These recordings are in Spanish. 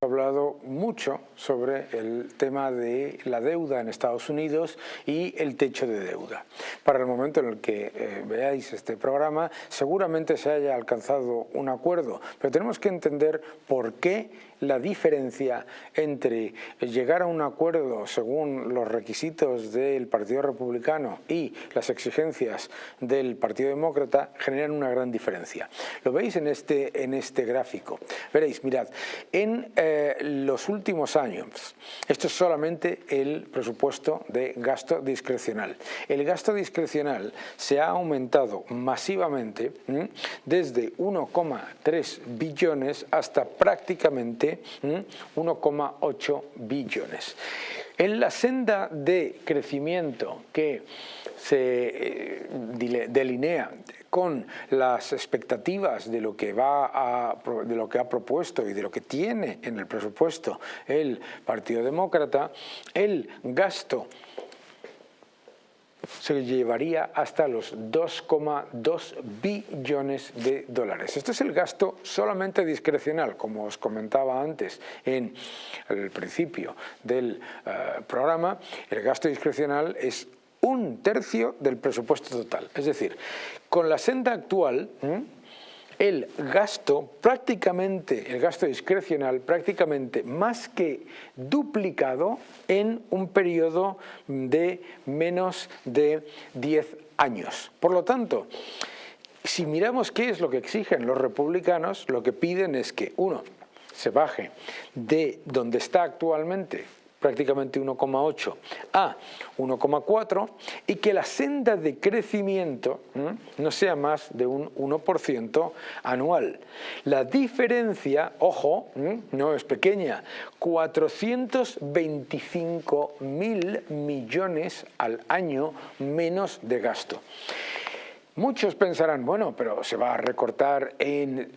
hablado mucho sobre el tema de la deuda en Estados Unidos y el techo de deuda. Para el momento en el que veáis este programa, seguramente se haya alcanzado un acuerdo, pero tenemos que entender por qué la diferencia entre llegar a un acuerdo según los requisitos del Partido Republicano y las exigencias del Partido Demócrata generan una gran diferencia. Lo veis en este gráfico. Veréis, mirad, en los últimos años, esto es solamente el presupuesto de gasto discrecional. El gasto discrecional se ha aumentado masivamente desde 1,3 billones hasta prácticamente 1,8 billones. En la senda de crecimiento que se delinea con las expectativas de lo que ha propuesto y de lo que tiene en el presupuesto el Partido Demócrata, el gasto se llevaría hasta los 2,2 billones de dólares. Esto es el gasto solamente discrecional, como os comentaba antes en el principio del programa. El gasto discrecional es 1/3 del presupuesto total. Es decir, con la senda actual, el gasto discrecional prácticamente más que duplicado en un periodo de menos de 10 años. Por lo tanto, si miramos qué es lo que exigen los republicanos, lo que piden es que, uno, se baje de donde está actualmente, prácticamente 1,8 a 1,4, y que la senda de crecimiento no sea más de un 1% anual. La diferencia, ojo, no es pequeña, 425.000 millones al año menos de gasto. Muchos pensarán, bueno, pero se va a recortar en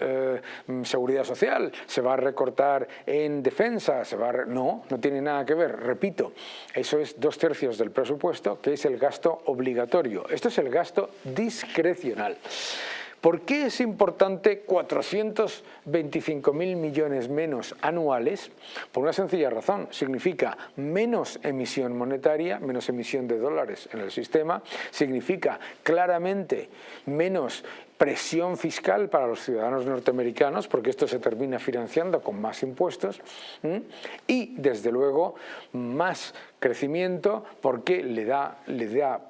seguridad social, se va a recortar en defensa, no tiene nada que ver. Repito, eso es 2/3 del presupuesto, que es el gasto obligatorio. Esto es el gasto discrecional. ¿Por qué es importante 425.000 millones menos anuales? Por una sencilla razón. Significa menos emisión monetaria, menos emisión de dólares en el sistema. Significa claramente menos presión fiscal para los ciudadanos norteamericanos, porque esto se termina financiando con más impuestos, y desde luego más crecimiento, porque le da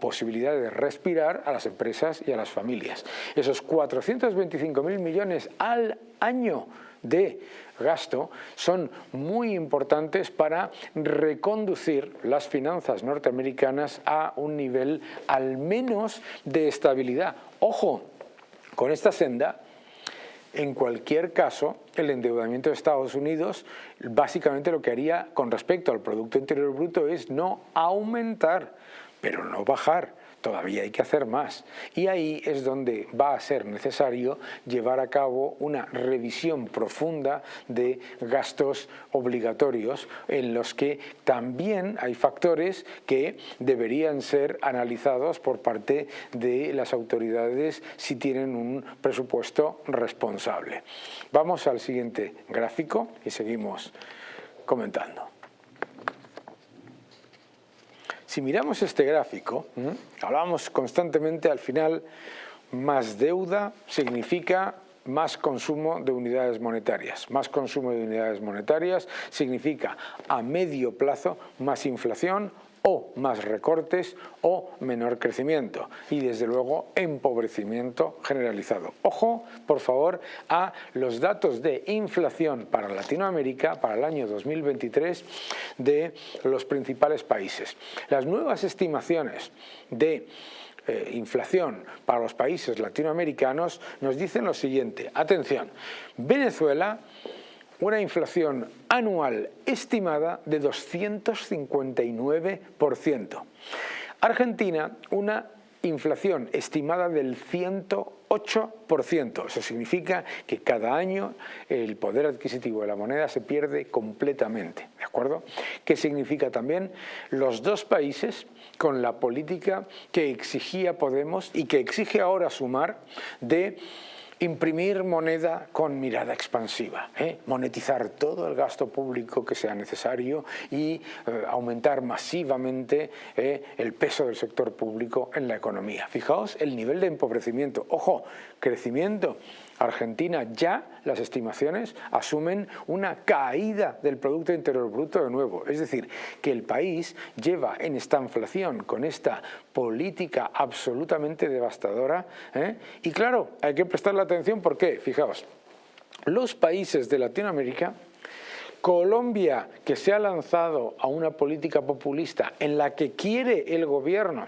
posibilidad de respirar a las empresas y a las familias. Esos 425.000 millones al año de gasto son muy importantes para reconducir las finanzas norteamericanas a un nivel al menos de estabilidad. Ojo, con esta senda, en cualquier caso, el endeudamiento de Estados Unidos básicamente lo que haría con respecto al Producto Interior Bruto es no aumentar, pero no bajar. Todavía hay que hacer más. Y ahí es donde va a ser necesario llevar a cabo una revisión profunda de gastos obligatorios, en los que también hay factores que deberían ser analizados por parte de las autoridades si tienen un presupuesto responsable. Vamos al siguiente gráfico y seguimos comentando. Si miramos este gráfico, hablamos constantemente al final, más deuda significa más consumo de unidades monetarias. Más consumo de unidades monetarias significa a medio plazo más inflación o más recortes o menor crecimiento y desde luego empobrecimiento generalizado. Ojo, por favor, a los datos de inflación para Latinoamérica para el año 2023 de los principales países. Las nuevas estimaciones de inflación para los países latinoamericanos nos dicen lo siguiente. Atención, Venezuela, una inflación anual estimada de 259%. Argentina, una inflación estimada del 108%. Eso significa que cada año el poder adquisitivo de la moneda se pierde completamente, ¿de acuerdo? ¿Qué significa también? Los dos países con la política que exigía Podemos y que exige ahora Sumar de imprimir moneda con mirada expansiva, monetizar todo el gasto público que sea necesario y aumentar masivamente el peso del sector público en la economía. Fijaos el nivel de empobrecimiento. Ojo, crecimiento. Argentina ya, las estimaciones, asumen una caída del Producto Interior Bruto de nuevo. Es decir, que el país lleva en esta inflación, con esta política absolutamente devastadora. Y claro, hay que prestarle atención. ¿Por qué? Fijaos, los países de Latinoamérica, Colombia, que se ha lanzado a una política populista en la que quiere el gobierno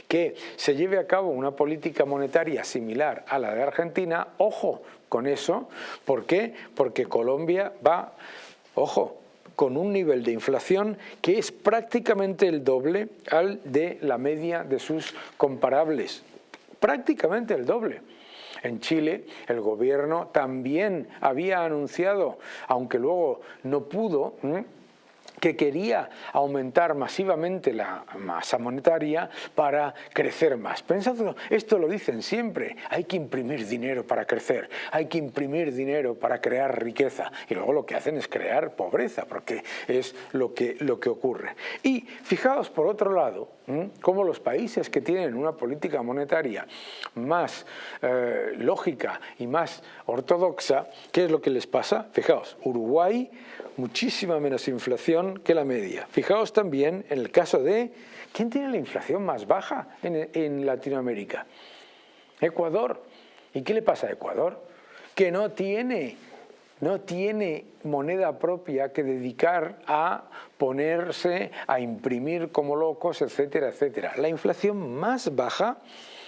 que se lleve a cabo una política monetaria similar a la de Argentina, ojo con eso. ¿Por qué? Porque Colombia va, ojo, con un nivel de inflación que es prácticamente el doble al de la media de sus comparables. Prácticamente el doble. En Chile el gobierno también había anunciado, aunque luego no pudo, que quería aumentar masivamente la masa monetaria para crecer más. Pensadlo, esto lo dicen siempre, hay que imprimir dinero para crecer, hay que imprimir dinero para crear riqueza, y luego lo que hacen es crear pobreza, porque es lo que ocurre. Y fijaos por otro lado, cómo los países que tienen una política monetaria más lógica y más ortodoxa, ¿qué es lo que les pasa? Fijaos, Uruguay, muchísima menos inflación que la media. Fijaos también en el caso de ¿quién tiene la inflación más baja en Latinoamérica? Ecuador. ¿Y qué le pasa a Ecuador? Que no tiene moneda propia que dedicar a ponerse a imprimir como locos, etcétera, etcétera. La inflación más baja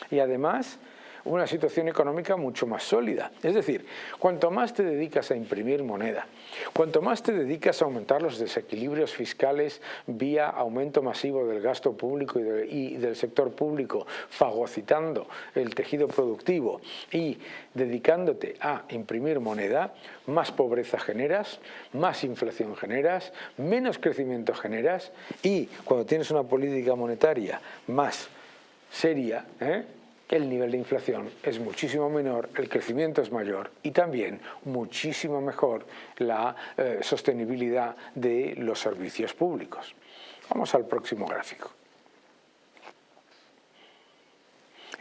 y además una situación económica mucho más sólida. Es decir, cuanto más te dedicas a imprimir moneda, cuanto más te dedicas a aumentar los desequilibrios fiscales vía aumento masivo del gasto público y del sector público, fagocitando el tejido productivo y dedicándote a imprimir moneda, más pobreza generas, más inflación generas, menos crecimiento generas, y cuando tienes una política monetaria más seria, el nivel de inflación es muchísimo menor, el crecimiento es mayor y también muchísimo mejor la sostenibilidad de los servicios públicos. Vamos al próximo gráfico.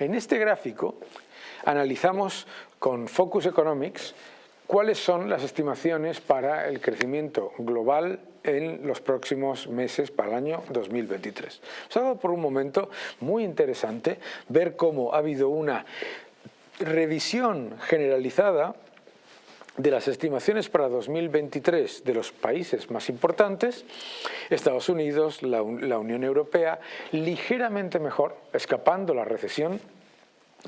En este gráfico analizamos con Focus Economics cuáles son las estimaciones para el crecimiento global en los próximos meses para el año 2023. Os ha dado por un momento muy interesante ver cómo ha habido una revisión generalizada de las estimaciones para 2023 de los países más importantes, Estados Unidos, la Unión Europea, ligeramente mejor, escapando la recesión.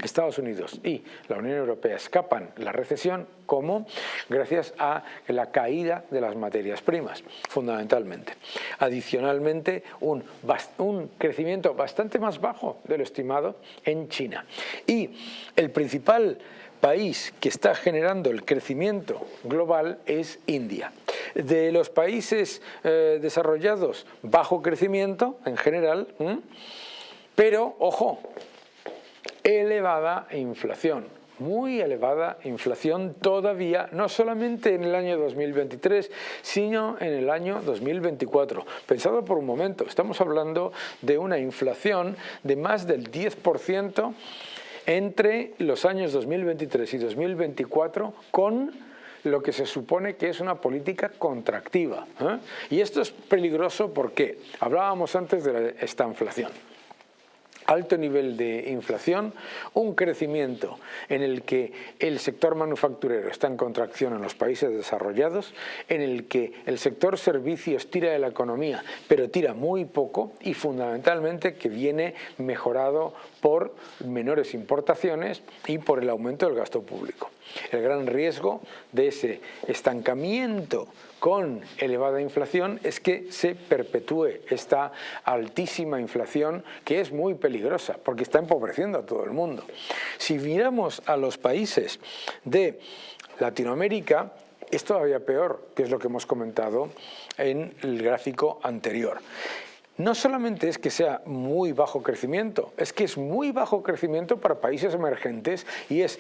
Estados Unidos y la Unión Europea escapan la recesión, ¿cómo? Gracias a la caída de las materias primas, fundamentalmente. Adicionalmente, un crecimiento bastante más bajo de lo estimado en China. Y el principal país que está generando el crecimiento global es India. De los países desarrollados, bajo crecimiento en general, pero, ojo, elevada inflación, muy elevada inflación todavía, no solamente en el año 2023, sino en el año 2024. Pensadlo por un momento, estamos hablando de una inflación de más del 10% entre los años 2023 y 2024 con lo que se supone que es una política contractiva. Y esto es peligroso porque hablábamos antes de esta inflación. Alto nivel de inflación, un crecimiento en el que el sector manufacturero está en contracción en los países desarrollados, en el que el sector servicios tira de la economía, pero tira muy poco y fundamentalmente que viene mejorado por menores importaciones y por el aumento del gasto público. El gran riesgo de ese estancamiento con elevada inflación es que se perpetúe esta altísima inflación, que es muy peligrosa porque está empobreciendo a todo el mundo. Si miramos a los países de Latinoamérica, es todavía peor, que es lo que hemos comentado en el gráfico anterior. No solamente es que sea muy bajo crecimiento, es que es muy bajo crecimiento para países emergentes y es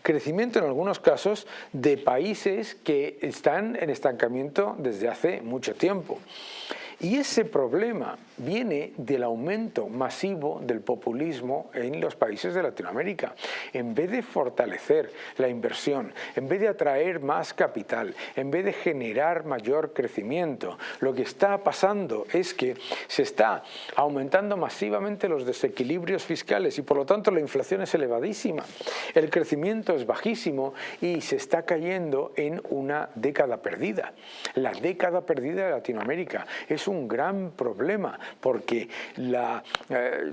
crecimiento en algunos casos de países que están en estancamiento desde hace mucho tiempo. Y ese problema viene del aumento masivo del populismo en los países de Latinoamérica. En vez de fortalecer la inversión, en vez de atraer más capital, en vez de generar mayor crecimiento, lo que está pasando es que se está aumentando masivamente los desequilibrios fiscales y por lo tanto la inflación es elevadísima, el crecimiento es bajísimo y se está cayendo en una década perdida. La década perdida de Latinoamérica es un gran problema porque la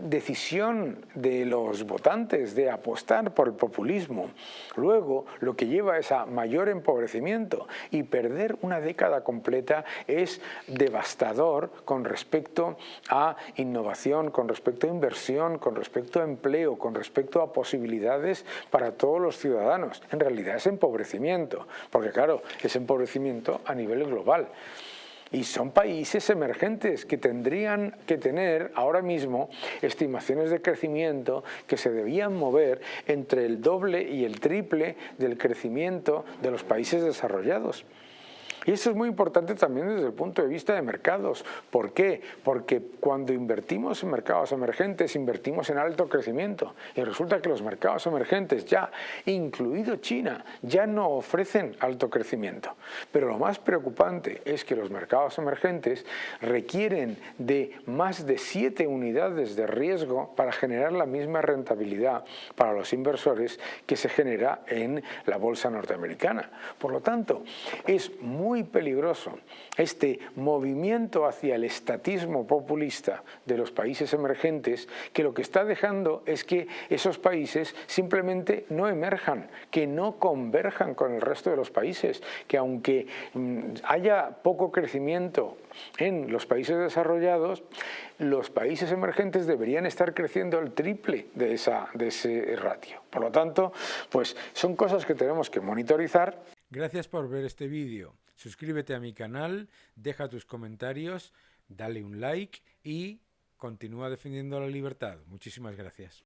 decisión de los votantes de apostar por el populismo luego lo que lleva es a mayor empobrecimiento y perder una década completa es devastador con respecto a innovación, con respecto a inversión, con respecto a empleo, con respecto a posibilidades para todos los ciudadanos. En realidad es empobrecimiento, porque claro, es empobrecimiento a nivel global. Y son países emergentes que tendrían que tener ahora mismo estimaciones de crecimiento que se debían mover entre el doble y el triple del crecimiento de los países desarrollados. Y eso es muy importante también desde el punto de vista de mercados. ¿Por qué? Porque cuando invertimos en mercados emergentes, invertimos en alto crecimiento. Y resulta que los mercados emergentes, ya incluido China, ya no ofrecen alto crecimiento. Pero lo más preocupante es que los mercados emergentes requieren de más de 7 unidades de riesgo para generar la misma rentabilidad para los inversores que se genera en la bolsa norteamericana. Por lo tanto, es muy peligroso este movimiento hacia el estatismo populista de los países emergentes, que lo que está dejando es que esos países simplemente no emerjan, que no converjan con el resto de los países, que aunque haya poco crecimiento en los países desarrollados, los países emergentes deberían estar creciendo el triple de ese ratio. Por lo tanto, pues son cosas que tenemos que monitorizar. Gracias por ver este vídeo. Suscríbete a mi canal, deja tus comentarios, dale un like y continúa defendiendo la libertad. Muchísimas gracias.